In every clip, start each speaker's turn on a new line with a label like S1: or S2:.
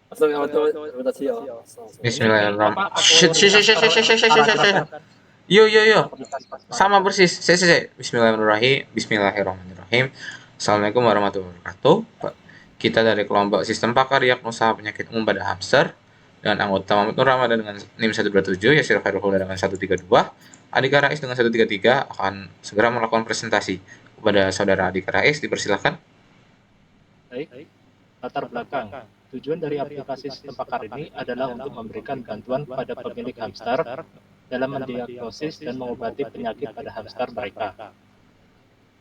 S1: Bismillahirrahmanirrahim.
S2: Bapak aku restart paragrafnya
S1: Yo yo yo.
S2: aplikasi
S1: Sama
S2: paragraf.
S1: persis. Bismillahirrahmanirrahim. Bismillahirrahmanirrahim. Assalamualaikum warahmatullahi wabarakatuh. Kita dari kelompok Sistem Pakar Diagnosa Penyakit Umum pada Hamster dan anggota Muhammad Nur Ramadan dengan NIM 127, Yasir Khairul Huda dengan 132, Adika Rais dengan 133 akan segera melakukan presentasi. Kepada saudara Adika Rais dipersilakan.
S2: Baik, latar belakang. Tujuan dari aplikasi sistem pakar ini adalah untuk memberikan bantuan kepada pemilik hamster dalam mendiagnosis dan mengobati penyakit pada hamster mereka.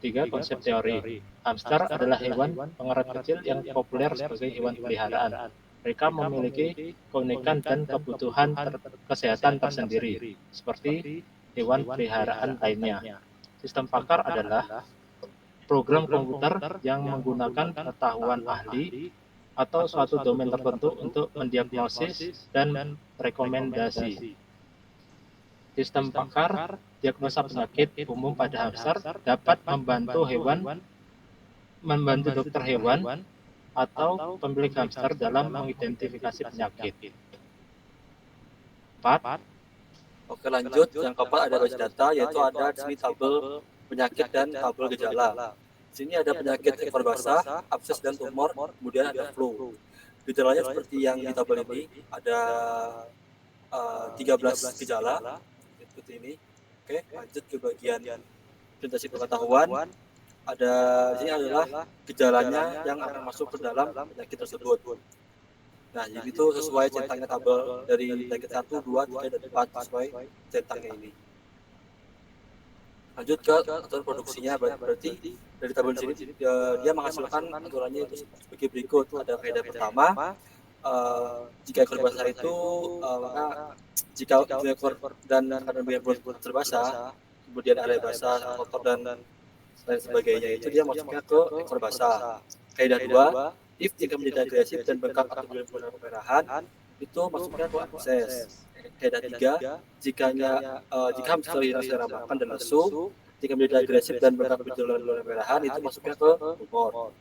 S2: 3. Konsep teori. Hamster adalah hewan pengerat kecil yang populer sebagai hewan peliharaan. Mereka memiliki keunikan dan kebutuhan kesehatan tersendiri, seperti hewan peliharaan lainnya. Sistem pakar adalah program komputer yang menggunakan pengetahuan ahli atau suatu domain tertentu untuk mendiagnosis dan rekomendasi. Sistem pakar diagnosa penyakit umum pada hamster dapat membantu dokter hewan atau pemilik hamster dalam mengidentifikasi penyakit. 4.
S3: Oke, lanjut. Yang keempat ada base data, yaitu ada di sini tabel penyakit dan tabel gejala. Di sini ada penyakit ekor basah, abses dan tumor, kemudian ada flu. Gejalanya seperti yang di tabel ini, ada 13 gejala seperti ini. Oke, lanjut ke bagian presentasi pengetahuan. Ada di sini adalah gejalanya yang akan masuk ke dalam penyakit tersebut. Nah, jadi itu sesuai centangnya tabel dari penyakit 1, 2, 3, dan 4 sesuai centangnya ini. Lanjut ke aturan produksinya, berarti dari tabel sini dia menghasilkan aturannya itu sebagai berikut. Ada kaidah pertama, jika ekor basah itu maka jika ekor dan karena biar terbasah, kemudian area basah, kotor dan lain sebagainya, itu dia masuknya ke ekor basah. Kaidah 2, if jika menjadi agresif dan bengkak atau berwarna kemerahan, itu masuknya ke abses. Kaidah 3, jika hamster hilang selera makan dan lesu, jika menjadi agresif dan bengkak berwarna kemerahan, itu masuknya ke tumor.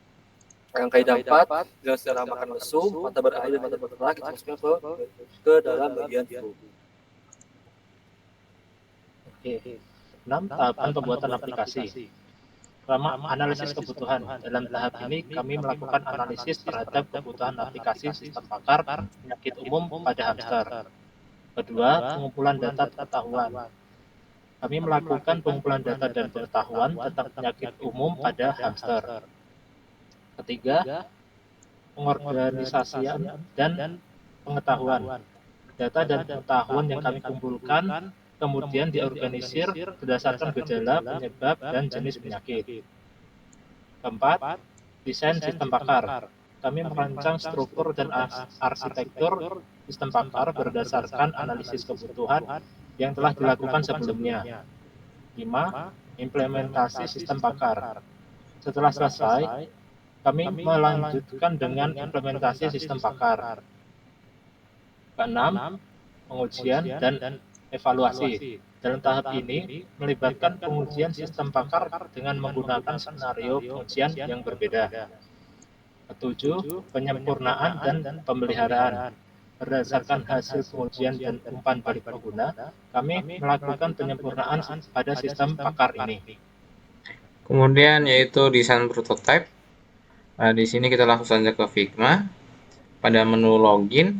S3: Yang kaidah 4, hilang selera makan lesu, mata berair dan mata bergerak, itu masuknya ke dalam bagian flu.
S2: Oke. 6. Tahapan pembuatan aplikasi. Pertama, analisis kebutuhan. Dalam tahap ini, kami melakukan analisis terhadap kebutuhan aplikasi sistem pakar penyakit umum pada hamster. Kedua, pengumpulan data pengetahuan. Kami melakukan pengumpulan data dan pengetahuan tentang penyakit umum pada hamster. Ketiga, pengorganisasian dan pengetahuan. Data dan pengetahuan yang kami kumpulkan kemudian diorganisir berdasarkan gejala, penyebab, dan jenis penyakit. Keempat, desain sistem pakar. Kami merancang struktur dan arsitektur sistem pakar berdasarkan analisis kebutuhan yang telah dilakukan sebelumnya. 5. Implementasi sistem pakar. Setelah selesai, kami melanjutkan dengan implementasi sistem pakar. Keenam, pengujian dan evaluasi. Dalam tahap ini melibatkan pengujian sistem pakar dengan menggunakan skenario pengujian yang berbeda. Ketujuh, penyempurnaan dan pemeliharaan. Berdasarkan hasil pengujian dan umpan balik pengguna, kami melakukan penyempurnaan pada sistem pakar ini.
S1: Kemudian yaitu desain prototype. Di sini kita langsung saja ke Figma. Pada menu login,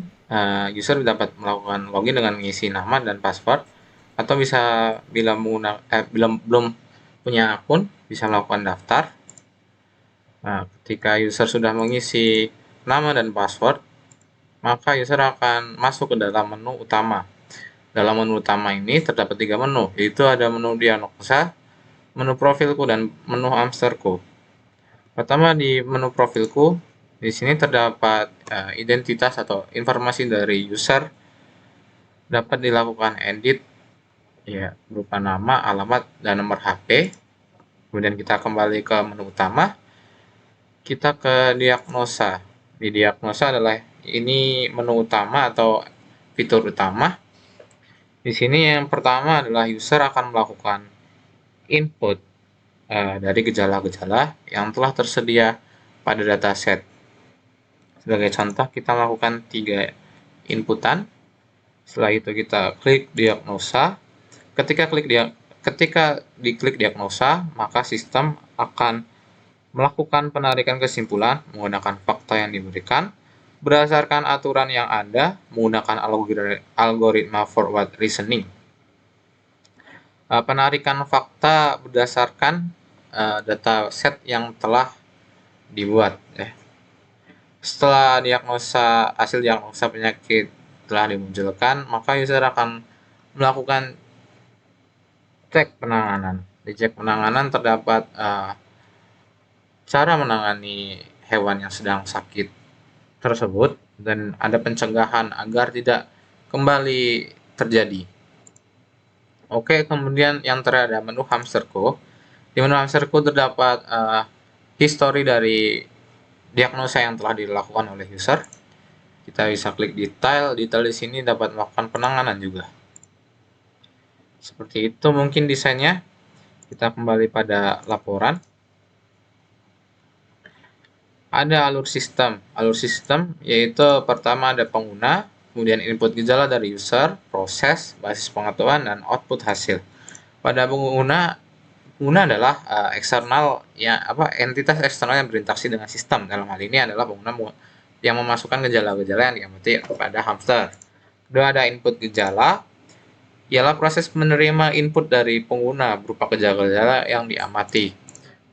S1: user dapat melakukan login dengan mengisi nama dan password, atau bisa bila belum punya akun bisa melakukan daftar. Nah, ketika user sudah mengisi nama dan password, maka user akan masuk ke dalam menu utama. Dalam menu utama ini terdapat 3 menu, yaitu ada menu diagnosa, menu profilku, dan menu hamsterku. Pertama di menu profilku, di sini terdapat identitas atau informasi dari user, dapat dilakukan edit ya berupa nama, alamat, dan nomor HP. Kemudian kita kembali ke menu utama, kita ke diagnosa. Di diagnosa adalah ini menu utama atau fitur utama. Di sini yang pertama adalah user akan melakukan input dari gejala-gejala yang telah tersedia pada dataset. Sebagai contoh, kita lakukan 3 inputan. Setelah itu kita klik diagnosa. Ketika diklik diagnosa, maka sistem akan melakukan penarikan kesimpulan menggunakan fakta yang diberikan berdasarkan aturan yang ada menggunakan algoritma forward reasoning. Penarikan fakta berdasarkan data set yang telah dibuat. Setelah hasil diagnosa penyakit telah dimunculkan, maka user akan melakukan cek penanganan. Di cek penanganan terdapat cara menangani hewan yang sedang sakit tersebut dan ada pencegahan agar tidak kembali terjadi. Oke, kemudian yang terakhir ada menu hamsterco. Di menu hamsterco terdapat histori dari diagnosa yang telah dilakukan oleh user. Kita bisa klik detail di sini dapat melakukan penanganan juga. Seperti itu mungkin desainnya. Kita kembali pada laporan. Ada alur sistem. Alur sistem yaitu pertama ada pengguna, kemudian input gejala dari user, proses, basis pengetahuan, dan output hasil. Pada pengguna adalah eksternal entitas eksternal yang berinteraksi dengan sistem. Dalam hal ini adalah pengguna yang memasukkan gejala-gejala yang diamati pada hamster. Kedua ada input gejala, ialah proses menerima input dari pengguna berupa gejala-gejala yang diamati.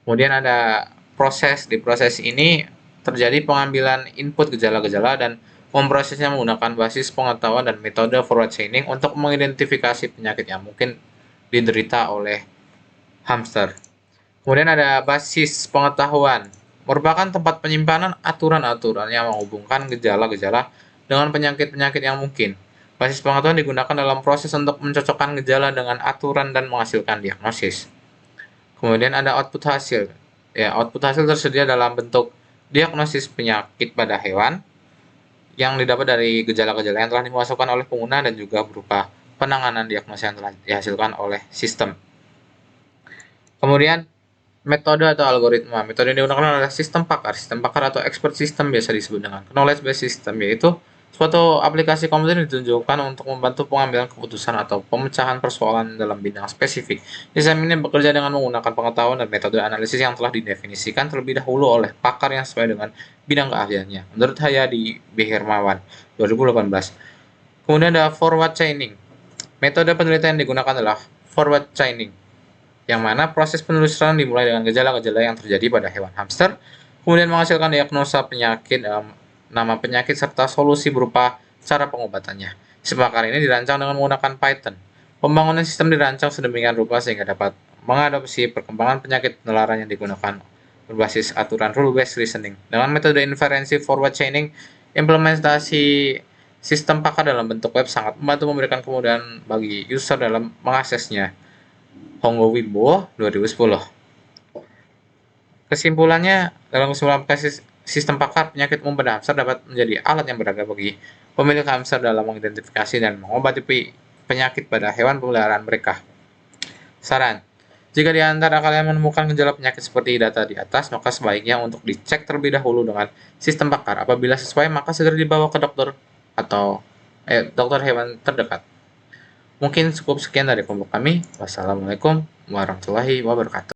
S1: Kemudian ada proses. Di proses ini terjadi pengambilan input gejala-gejala dan memprosesnya menggunakan basis pengetahuan dan metode forward chaining untuk mengidentifikasi penyakit yang mungkin diderita oleh hamster. Kemudian ada basis pengetahuan, merupakan tempat penyimpanan aturan-aturan yang menghubungkan gejala-gejala dengan penyakit-penyakit yang mungkin. Basis pengetahuan digunakan dalam proses untuk mencocokkan gejala dengan aturan dan menghasilkan diagnosis. Kemudian ada output hasil. Output hasil tersedia dalam bentuk diagnosis penyakit pada hewan yang didapat dari gejala-gejala yang telah dimasukkan oleh pengguna dan juga berupa penanganan diagnosis yang telah dihasilkan oleh sistem. Kemudian metode atau algoritma. Metode yang digunakan adalah sistem pakar. Sistem pakar atau expert system biasa disebut dengan knowledge based system, yaitu suatu aplikasi komputer yang ditunjukkan untuk membantu pengambilan keputusan atau pemecahan persoalan dalam bidang spesifik. Sistem ini bekerja dengan menggunakan pengetahuan dan metode analisis yang telah didefinisikan terlebih dahulu oleh pakar yang sesuai dengan bidang keahliannya. Menurut Hayadi B. Hermawan, 2018. Kemudian ada forward chaining. Metode penelitian yang digunakan adalah forward chaining, yang mana proses penelusuran dimulai dengan gejala-gejala yang terjadi pada hewan hamster, kemudian menghasilkan diagnosa penyakit, nama penyakit, serta solusi berupa cara pengobatannya. Sistem pakar ini dirancang dengan menggunakan Python. Pembangunan sistem dirancang sedemikian rupa sehingga dapat mengadopsi perkembangan penyakit penularan yang digunakan berbasis aturan rule-based reasoning. Dengan metode inferensi forward chaining, implementasi sistem pakar dalam bentuk web sangat membantu memberikan kemudahan bagi user dalam mengaksesnya. Honggo Wibowo, 2010. Kesimpulannya, dalam kesimpulan aplikasi sistem pakar penyakit umum pada hamster dapat menjadi alat yang berharga bagi pemilik hamster dalam mengidentifikasi dan mengobati penyakit pada hewan peliharaan mereka. Saran: jika di antara kalian menemukan gejala penyakit seperti data di atas, maka sebaiknya untuk dicek terlebih dahulu dengan sistem pakar. Apabila sesuai, maka segera dibawa ke dokter atau dokter hewan terdekat. Mungkin cukup sekian dari kelompok kami. Wassalamualaikum warahmatullahi wabarakatuh.